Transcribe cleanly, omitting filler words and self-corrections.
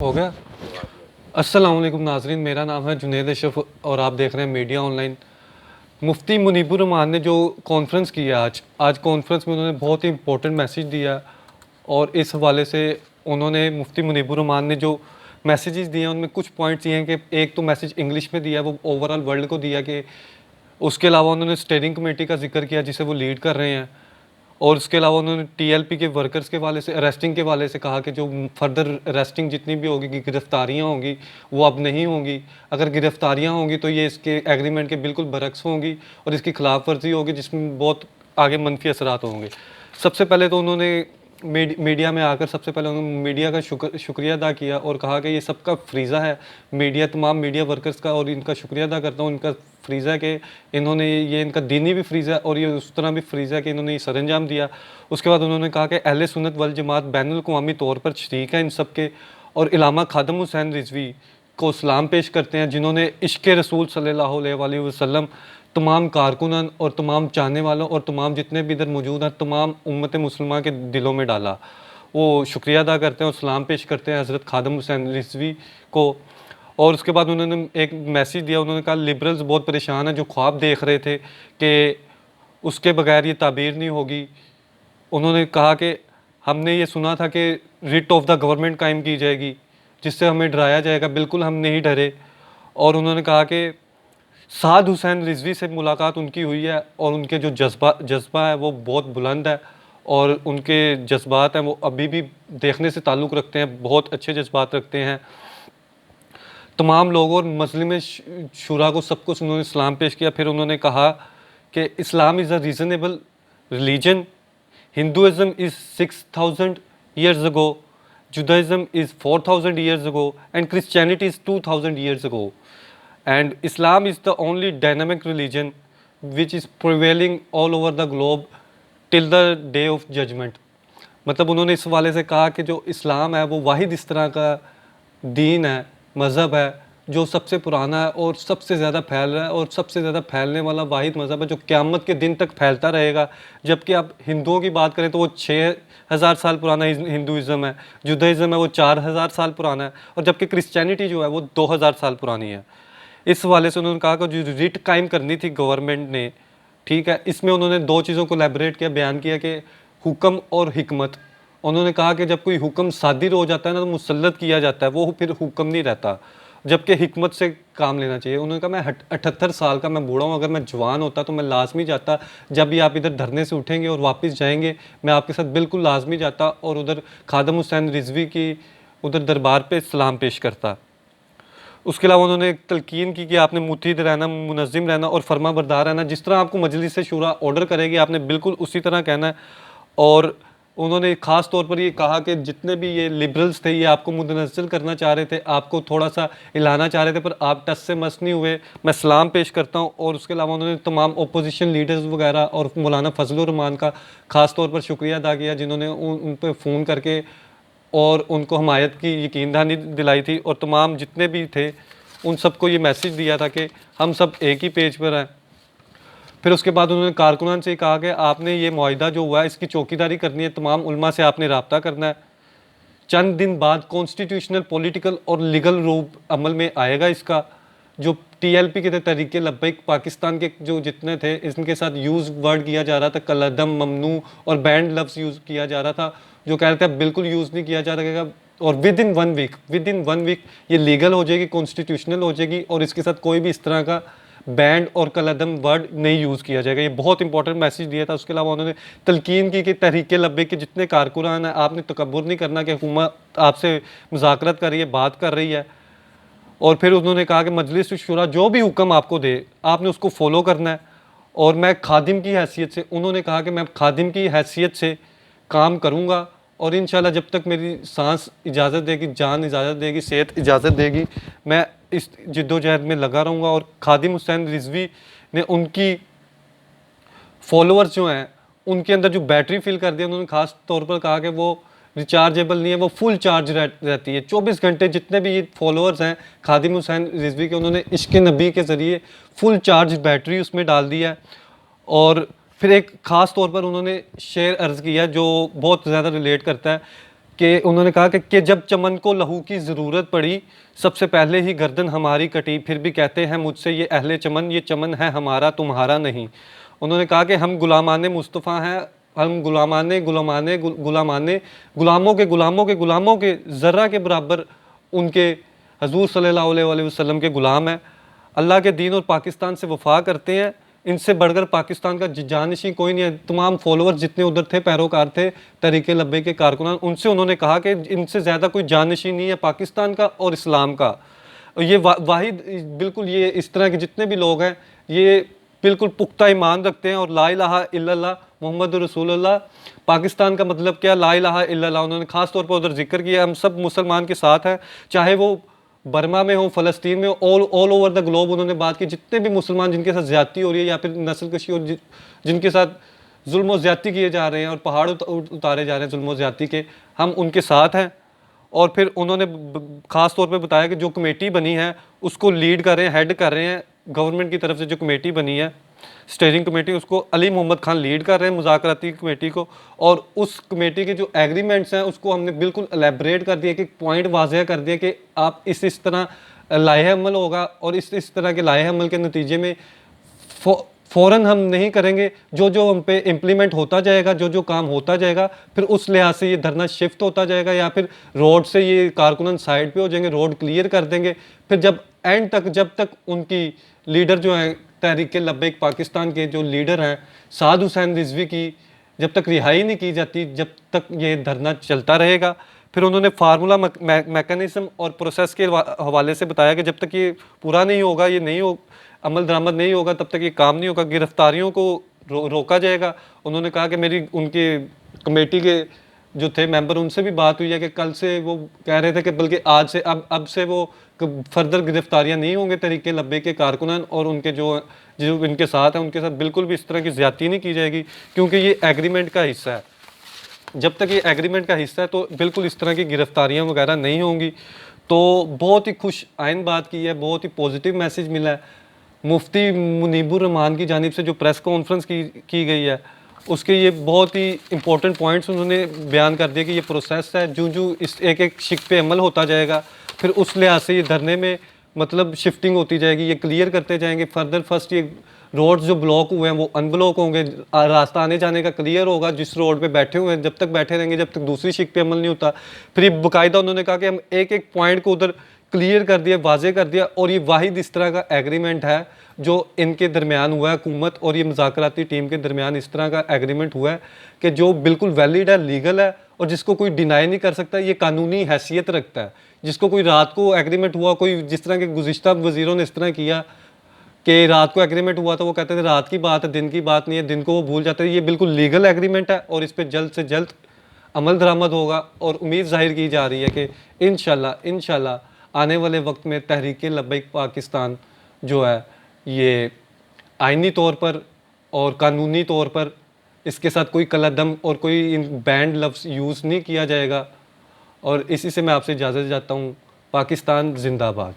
हो गया। अस्सलाम वालेकुम नाजरीन, मेरा नाम है जुनैद अशरफ और आप देख रहे हैं मीडिया ऑनलाइन। मुफ्ती मुनीबुर रहमान ने जो कॉन्फ्रेंस की है आज कॉन्फ्रेंस में उन्होंने बहुत ही इंपॉर्टेंट मैसेज दिया और इस हवाले से उन्होंने मुफ्ती मुनीबुर रहमान ने जो मैसेजेस दिए हैं उनमें कुछ पॉइंट्स ये हैं कि एक तो मैसेज इंग्लिश में दिया, वो ओवरऑल वर्ल्ड को दिया कि उसके अलावा उन्होंने स्टीयरिंग कमेटी का जिक्र किया जिसे वो लीड कर रहे हैं और उसके अलावा उन्होंने टीएलपी के वर्कर्स के वाले से अरेस्टिंग के वाले से कहा कि जो फर्दर अरेस्टिंग जितनी भी होगी गिरफ्तारियां होंगी वो अब नहीं होंगी। अगर गिरफ्तारियां होंगी तो ये इसके एग्रीमेंट के बिल्कुल बरक्स होंगी और इसकी खिलाफ वर्जी होगी जिसमें बहुत आगे मनफी असरात होंगे। सबसे पहले तो उन्होंने मीडिया में आकर सबसे पहले उन्होंने मीडिया का शुक्रिया अदा किया और कहा कि ये सबका फ्रीज़ा है मीडिया, तमाम मीडिया वर्कर्स का, और इनका शुक्रिया अदा करता हूँ। इनका फ्रीज़ा है कि इन्होंने ये इनका दीनी भी फ्रीज़ा है और ये उस तरह भी फ्रीज़ा है कि इन्होंने ये सरअंजाम दिया। उसके बाद उन्होंने कहा कि अहले सुन्नत वल जमात बैनुल अक़वामी तौर पर शरीक है इन सब के और इलामा खादम हुसैन रिजवी को सलाम पेश करते हैं जिन्होंने इश्क़ रसूल सल्लल्लाहु अलैहि वसल्लम तमाम कारकुनान और तमाम चाहने वालों और तमाम जितने भी इधर मौजूद हैं तमाम उम्मत मुसलमान के दिलों में डाला। वो शुक्रिया अदा करते हैं और सलाम पेश करते हैं हज़रत खादम हुसैन रिजवी को। और उसके बाद उन्होंने एक मैसेज दिया, उन्होंने कहा लिबरल्स बहुत परेशान हैं जो ख्वाब देख रहे थे कि उसके बगैर ये ताबीर नहीं होगी। उन्होंने कहा कि हमने ये सुना था कि रिट ऑफ द गवर्नमेंट कायम की जाएगी जिससे हमें डराया जाएगा, बिल्कुल हम नहीं डरे। और उन्होंने कहा कि साद हुसैन रिजवी से मुलाकात उनकी हुई है और उनके जो जज्बा है वो बहुत बुलंद है और उनके जज्बात हैं वो अभी भी देखने से ताल्लुक़ रखते हैं, बहुत अच्छे जज्बात रखते हैं। तमाम लोगों और मस्लिम शुरा को सबको उन्होंने सलाम पेश किया। फिर उन्होंने कहा कि Islam is a reasonable religion, Hinduism is 6000 years ago, Judaism is 4000 years ago and Christianity is 2000 years ago and Islam is the only dynamic religion which is prevailing all over the globe till the day of judgment। मतलब उन्होंने इस वाले से कहा कि जो इस्लाम है वो वाहिद इस तरह का दीन है, मज़हब है जो सबसे पुराना है और सबसे ज़्यादा फैल रहा है और सबसे ज़्यादा फैलने वाला वाहिद मज़हब है जो क़यामत के दिन तक फैलता रहेगा। जबकि आप हिंदुओं की बात करें तो वो 6000 साल पुराना हिंदुज़म है, जुडाइज़म है वो 4000 साल पुराना है और जबकि क्रिश्चियनिटी जो है वो 2000 साल पुरानी है। इस वाले से उन्होंने कहा कि जो रिट कायम करनी थी गवर्नमेंट ने, ठीक है, इसमें उन्होंने दो चीज़ों को एलैबोरेट किया, बयान किया कि हुक्म और हिकमत। उन्होंने कहा कि जब कोई हुक्म सादिर हो जाता है ना तो मुसल्लत किया जाता है, वो फिर हुक्म नहीं रहता, जबकि हिकमत से काम लेना चाहिए। उन्होंने कहा मैं 78 साल का मैं बूढ़ा हूँ, अगर मैं जवान होता तो मैं लाजमी जाता, जब भी आप इधर धरने से उठेंगे और वापस जाएंगे मैं आपके साथ बिल्कुल लाजमी जाता और उधर खादम हुसैन रिजवी की उधर दरबार पे सलाम पेश करता। उसके अलावा उन्होंने एक तलकीन की कि आपने मुत्तहिद रहना, मुनज़्ज़िम रहना और फर्मा बरदार रहना, जिस तरह आपको मजलिस शूरा ऑर्डर करेगी आपने बिल्कुल उसी तरह कहना है। और उन्होंने ख़ास तौर पर ये कहा कि जितने भी ये लिबरल्स थे ये आपको मुतनज़्ज़िल करना चाह रहे थे, आपको थोड़ा सा हिलाना चाह रहे थे पर आप टस से मस नहीं हुए, मैं सलाम पेश करता हूँ। और उसके अलावा उन्होंने तमाम अपोजिशन लीडर्स वगैरह और मौलाना फजलुर रहमान का ख़ास तौर पर शुक्रिया अदा किया जिन्होंने उन पर फ़ोन करके और उनको हमायत की यकीन दहानी दिलाई थी और तमाम जितने भी थे उन सबको ये मैसेज दिया था कि हम सब एक ही पेज पर हैं। फिर उसके बाद उन्होंने कारकुनान से कहा कि आपने ये मुआहिदा जो हुआ है इसकी चौकीदारी करनी है, तमाम उलमा से आपने रब्ता करना है। चंद दिन बाद कॉन्स्टिट्यूशनल, पॉलिटिकल और लीगल रूप अमल में आएगा इसका। जो टीएलपी के थे, तरीके लब्बैक पाकिस्तान के जो जितने थे इनके साथ यूज़ वर्ड किया जा रहा था कलदम, ममनू और बैंड लफ्ज़ यूज़ किया जा रहा था, जो कह रहे थे अब बिल्कुल यूज़ नहीं किया जा रहेगा और विद इन वन वीक ये लीगल हो जाएगी, कॉन्स्टिट्यूशनल हो जाएगी और इसके साथ कोई भी इस तरह का बैंड और कलदम वर्ड नहीं यूज़ किया जाएगा। ये बहुत इंपॉर्टेंट मैसेज दिया था। उसके अलावा उन्होंने तलकीन की कि तहरीक लब्बैक के जितने कारकुनान हैं आपने तकब्बुर नहीं करना कि हुकूमत आपसे मुज़ाकरत कर रही है, बात कर रही है। और फिर उन्होंने कहा कि मजलिस शुरा जो भी हुक्म आपको दे आपने उसको फॉलो करना है। और मैं खादिम की हैसियत से, उन्होंने कहा कि मैं खादिम की हैसियत से काम करूँगा और इंशाल्लाह जब तक मेरी सांस इजाज़त देगी, जान इजाज़त देगी, सेहत इजाज़त देगी, मैं इस जिद्दोजहद में लगा रहूँगा। और खादिम हुसैन रिजवी ने उनकी फॉलोअर्स जो हैं उनके अंदर जो बैटरी फिल कर दिया, उन्होंने ख़ास तौर पर कहा कि वो रिचार्जेबल नहीं है, वो फुल चार्ज रहती है 24 घंटे। जितने भी ये फॉलोअर्स हैं खादिम हुसैन रिजवी के, उन्होंने इश्क़ नबी के ज़रिए फुल चार्ज बैटरी उसमें डाल दी है। और फिर एक ख़ास तौर पर उन्होंने शेर अर्ज़ किया जो बहुत ज़्यादा रिलेट करता है कि उन्होंने कहा कि जब चमन को लहू की ज़रूरत पड़ी, सबसे पहले ही गर्दन हमारी कटी, फिर भी कहते हैं मुझसे ये अहले चमन, ये चमन है हमारा तुम्हारा नहीं। उन्होंने कहा कि हम गुलामाने मुस्तफ़ा हैं, हम गुलामाने गुलामों के गुलामों के ज़र्रा के बराबर उनके हजूर सल्लल्लाहु अलैहि वसल्लम के ग़ुलाम हैं। अल्लाह के दीन और पाकिस्तान से वफा करते हैं, इनसे बढ़कर पाकिस्तान का जानशी कोई नहीं है। तमाम फॉलोअर जितने उधर थे, पैरोकार थे तहरीक लब्बैक के कारकुनान, उनसे उन्होंने कहा कि इनसे ज़्यादा कोई जानशी नहीं है पाकिस्तान का और इस्लाम का। ये वाहिद बिल्कुल ये इस तरह के जितने भी लोग हैं ये बिल्कुल पुख्ता ईमान रखते हैं और ला इलाहा इल्लल्लाह मोहम्मद रसूलुल्लाह। पाकिस्तान का मतलब क्या, ला इलाहा इल्लल्लाह। उन्होंने खास तौर पर उधर जिक्र किया, हम सब मुसलमान के साथ हैं, चाहे वो बर्मा में हो, फ़लस्तीन में हो, ऑल ओवर द ग्लोब उन्होंने बात की। जितने भी मुसलमान जिनके साथ ज़्यादती हो रही है या फिर नस्ल कशी और जिनके साथ जुल्म और ज़्यादती किए जा रहे हैं और पहाड़ उतारे जा रहे हैं जुल्म और ज़्यादती के, हम उनके साथ हैं। और फिर उन्होंने ख़ास तौर पे बताया कि जो कमेटी बनी है उसको लीड कर रहे हैं, हेड कर रहे हैं गवर्नमेंट की तरफ से। जो कमेटी बनी है स्टेयरिंग कमेटी, उसको अली मोहम्मद खान लीड कर रहे हैं मुज़ाकराती कमेटी को। और उस कमेटी के जो एग्रीमेंट्स हैं उसको हमने बिल्कुल एलेबरेट कर दिया कि पॉइंट वाज़ेह कर दिया कि आप इस तरह लाहे अमल होगा और इस तरह के लाहे अमल के नतीजे में फ़ौरन हम नहीं करेंगे। जो हम पे इम्प्लीमेंट होता जाएगा, जो काम होता जाएगा, फिर उस लिहाज से ये धरना शिफ्ट होता जाएगा या फिर रोड से ये कारकुनन साइड पे हो जाएंगे, रोड क्लियर कर देंगे। फिर जब एंड तक, जब तक उनकी लीडर जो है तहरीक लब्बैक पाकिस्तान के जो लीडर हैं साद हुसैन रिजवी की जब तक रिहाई नहीं की जाती, जब तक ये धरना चलता रहेगा। फिर उन्होंने फार्मूला मैकेनिज़्म और प्रोसेस के हवाले से बताया कि जब तक ये पूरा नहीं होगा, ये नहीं हो अमल दरामद नहीं होगा, तब तक ये काम नहीं होगा। गिरफ्तारियों को रोका जाएगा। उन्होंने कहा कि मेरी उनके कमेटी के जो थे मेंबर, उनसे भी बात हुई है कि कल से वो कह रहे थे कि बल्कि आज से अब से वो फर्दर गिरफ्तारियां नहीं होंगे तहरीक लब्बैक के कारकुनान और उनके जो इनके साथ हैं उनके साथ बिल्कुल भी इस तरह की ज़्यादती नहीं की जाएगी, क्योंकि ये एग्रीमेंट का हिस्सा है। जब तक ये एग्रीमेंट का हिस्सा है तो बिल्कुल इस तरह की गिरफ्तारियां वगैरह नहीं होंगी। तो बहुत ही खुश आइन बात की है, बहुत ही पॉजिटिव मैसेज मिला है। मुफ्ती मुनीबुर रहमान की जानिब से जो प्रेस कॉन्फ्रेंस की गई है उसके ये बहुत ही इंपॉर्टेंट पॉइंट्स उन्होंने बयान कर दिए कि ये प्रोसेस है, जो इस एक शिक पे अमल होता जाएगा, फिर उस लिहाज से ये धरने में मतलब शिफ्टिंग होती जाएगी, ये क्लियर करते जाएंगे। फर्दर फर्स्ट ये रोड्स जो ब्लॉक हुए हैं वो अनब्लॉक होंगे, रास्ता आने जाने का क्लियर होगा। जिस रोड पे बैठे हुए हैं जब तक बैठे रहेंगे, जब तक दूसरी शिक पे अमल नहीं होता। फिर ये बाकायदा उन्होंने कहा कि हम एक एक पॉइंट को उधर क्लियर कर दिया, वाजे कर दिया। और ये वाहिद इस तरह का एग्रीमेंट है जो इनके दरमियान हुआ है, हुकूमत और ये मुज़ाकराती टीम के दरमियान इस तरह का एग्रीमेंट हुआ है कि जो बिल्कुल वैलिड है, लीगल है और जिसको कोई डिनाई नहीं कर सकता। ये कानूनी हैसियत रखता है। जिसको कोई रात को एग्रीमेंट हुआ, कोई जिस तरह के गुज़िश्ता वज़ीरों ने इस तरह किया कि रात को एग्रीमेंट हुआ था, वो कहते थे रात की बात है, दिन की बात नहीं है, दिन को वो भूल जाते हैं। ये बिल्कुल लीगल एग्रीमेंट है और इस पर जल्द से जल्द अमल दरामद होगा। और उम्मीद जाहिर की जा रही है कि इंशाल्लाह आने वाले वक्त में तहरीक लब्बैक पाकिस्तान जो है ये आइनी तौर पर और कानूनी तौर पर इसके साथ कोई कलदम और कोई बैंड लफ्ज़ यूज़ नहीं किया जाएगा। और इसी से मैं आपसे इजाज़त चाहता हूँ। पाकिस्तान जिंदाबाद।